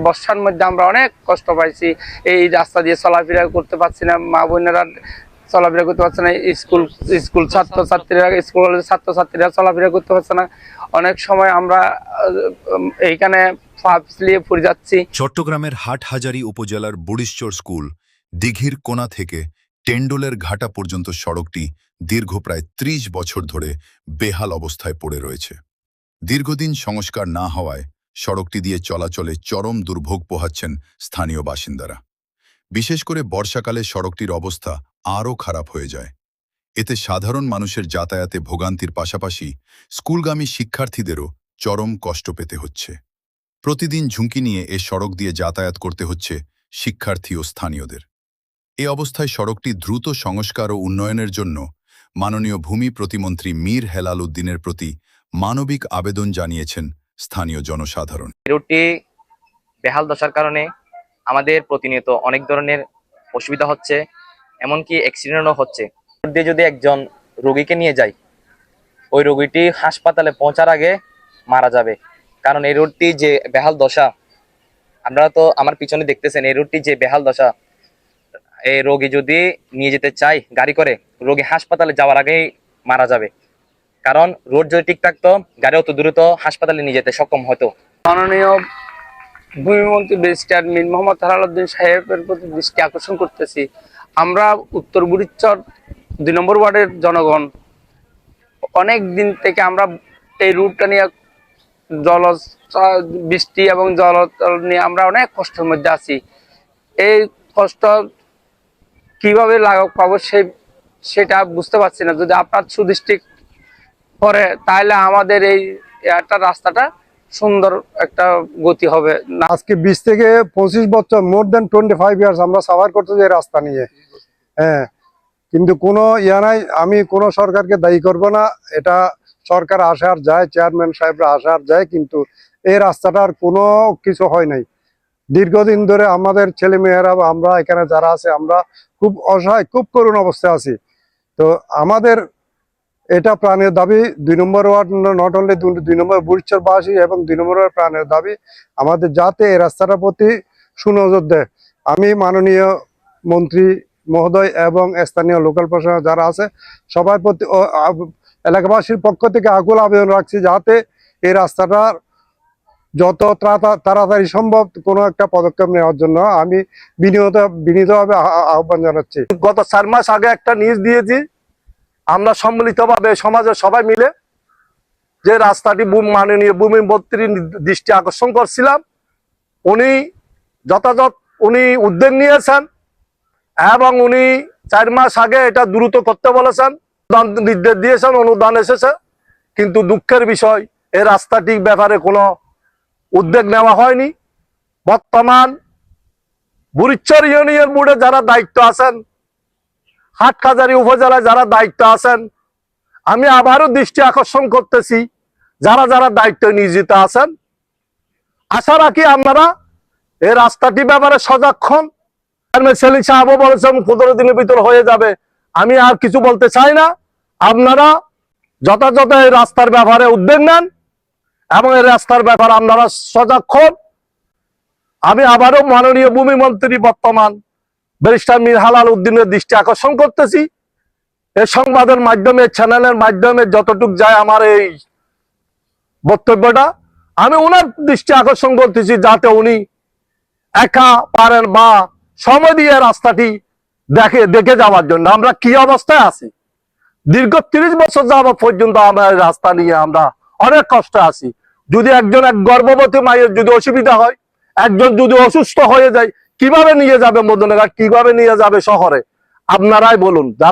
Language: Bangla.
বর্ষার মধ্যে আমরা অনেক কষ্ট পাইছি, এই রাস্তা দিয়ে চলাফেরা করতে পারছি না, মা বোনেরা চলাফেরা করতে পারছে না, স্কুল ছাত্রছাত্রীরা চলাফেরা করতে পারছে না। অনেক সময় আমরা এইখানে পিছলিয়ে পড়ে যাচ্ছি। চট্টগ্রামের হাটহাজারী উপজেলার বুড়িশচর স্কুল দিঘির কোনা থেকে টেন্ডোলের ঘাটা পর্যন্ত সড়কটি দীর্ঘ প্রায় ৩০ বছর ধরে বেহাল অবস্থায় পড়ে রয়েছে। দীর্ঘদিন সংস্কার না হওয়ায় সড়কটি দিয়ে চলাচলে চরম দুর্ভোগ পোহাচ্ছেন স্থানীয় বাসিন্দারা। বিশেষ করে বর্ষাকালে সড়কটির অবস্থা আরও খারাপ হয়ে যায়। এতে সাধারণ মানুষের যাতায়াতে ভোগান্তির পাশাপাশি স্কুলগামী শিক্ষার্থীদেরও চরম কষ্ট পেতে হচ্ছে। প্রতিদিন ঝুঁকি নিয়ে এ সড়ক দিয়ে যাতায়াত করতে হচ্ছে শিক্ষার্থী ও স্থানীয়দের। এ অবস্থায় সড়কটি দ্রুত সংস্কার ও উন্নয়নের জন্য মাননীয় ভূমি প্রতিমন্ত্রী মীর হেলাল উদ্দিনের প্রতি মানবিক আবেদন জানিয়েছেন স্থানীয় জনসাধারণ। রুটটি বেহাল দশার কারণে আমাদের প্রতিনিয়ত অনেক ধরনের অসুবিধা হচ্ছে, এমনকি অ্যাক্সিডেন্টও হচ্ছে। যদি একজন রোগীকে নিয়ে যায়, ওই রোগীটি হাসপাতালে পৌঁছার আগে মারা যাবে। কারণ এই রোডটি যে বেহাল দশা, আপনারা তো আমার পিছনে দেখতেছেন, এই রোডটি যে বেহাল দশা, এই রোগী যদি নিয়ে যেতে চাই গাড়ি করে, রোগী হাসপাতালে যাওয়ার আগেই মারা যাবে। কারণ রোড যদি ঠিক থাকতো, গাড়ি অত দ্রুত হাসপাতালে নিয়ে যেতে সক্ষম হতো। মাননীয় ভূমিমন্ত্রী ব্যারিস্টার মীর মোহাম্মদ হেলাল উদ্দিন সাহেবের প্রতি দৃষ্টি আকর্ষণ করতেছি। আমরা উত্তর বুড়িচর ২ নম্বর ওয়ার্ডের জনগণ অনেক দিন থেকে আমরা এই রুটটা নিয়ে বৃষ্টি এবং জল নিয়ে আমরা অনেক কষ্টের মধ্যে আছি। এই কষ্ট কিভাবে লাঘব পাবো সেটা বুঝতে পারছি না। যদি আপনার সুদৃষ্টি করে তাহলে আমাদের এই একটা রাস্তাটা সুন্দর একটা গতি হবে। আজকে 20 থেকে 25 বছর, মোর দেন 25 ইয়ার্স আমরা সাফার করতেছি এই রাস্তা নিয়ে। হ্যাঁ, কিন্তু কোনো নাই। আমি কোনো সরকারকে দায়ী করব না, এটা সরকার আসে আর যায়, চেয়ারম্যান সাহেবরা আসে আর যায়, কিন্তু এই রাস্তাটার কোনো কিছু হয় নাই। দীর্ঘদিন ধরে আমাদের ছেলে মেয়েরা বা আমরা এখানে যারা আছে আমরা খুব অসহায়, খুব করুণ অবস্থায় আছি। তো আমাদের এটা প্রাণের দাবি, ২ নম্বর ওয়ার্ড, নট অনলি ২ নম্বর বুড়িচরবাসী এবং ২ নম্বর ওয়ার্ড প্রাণের দাবি আমাদের যাতে এই রাস্তাটার প্রতি সুনজর দেয়। আমি মাননীয় মন্ত্রী মহোদয় এবং স্থানীয় লোকাল প্রশাসন যারা আছে সবার প্রতি এলাকাবাসীর পক্ষ থেকে আকুল আবেদন রাখছি যাতে এই রাস্তাটার যত তাড়াতাড়ি সম্ভব কোনো একটা পদক্ষেপ নেওয়ার জন্য আমি বিনীতভাবে আহ্বান জানাচ্ছি। গত ৪ মাস আগে একটা নিউজ দিয়েছি আমরা সম্মিলিতভাবে সমাজের সবাই মিলে, যে রাস্তাটি মাননীয় ভূমি মন্ত্রীর দৃষ্টি আকর্ষণ করছিলাম। উনি যথাযথ উদ্যোগ নিয়েছেন এবং উনি ৪ মাস আগে এটা দ্রুত করতে বলেছেন, নির্দেশ দিয়েছেন, অনুদান এসেছে। কিন্তু দুঃখের বিষয়, এই রাস্তাটির ব্যাপারে কোনো উদ্যোগ নেওয়া হয়নি। বর্তমান বুড়িচর ইউনিয়ন বোর্ডে যারা দায়িত্ব আছেন, হাটহাজারী উপজেলায় যারা দায়িত্ব আছেন, আমি আবারও দৃষ্টি আকর্ষণ করতেছি, যারা যারা দায়িত্ব নিয়োজিত আছেন, আশা রাখি আপনারা এই রাস্তাটি ব্যাপারে সজাগ হন। সেলিম সাহেবও বলেছেন ১৫ দিনের ভিতর হয়ে যাবে। আমি আর কিছু বলতে চাই না। আপনারা যথাযথ এই রাস্তার ব্যাপারে উদ্যোগ নেন এবং এই রাস্তার ব্যাপারে আপনারা সজাগ হন। আমি আবারও মাননীয় ভূমি মন্ত্রী বর্তমান ব্যারিস্টার মীর হেলাল উদ্দিনের দৃষ্টি আকর্ষণ করতেছি। এই সংবাদের মাধ্যমে, চ্যানেলের মাধ্যমে যতটুক যায় আমার এই বক্তব্যটা, আমি ওনার দৃষ্টি আকর্ষণ করতেছি যাতে উনি একা পারেন বা সময় দিয়ে রাস্তাটি দেখে যাওয়ার জন্য। আমরা কি অবস্থায় আছি, দীর্ঘ ৩০ বছর যাওয়া পর্যন্ত আমরা এই রাস্তা নিয়ে আমরা অনেক কষ্ট আছি। যদি এক গর্ভবতী মায়ের যদি অসুবিধা হয়, একজন যদি অসুস্থ হয়ে যায়, কিভাবে নিয়ে যাবে মদনঘাট, কিভাবে নিয়ে যাবে শহরে, আপনারাই বলুন। যারা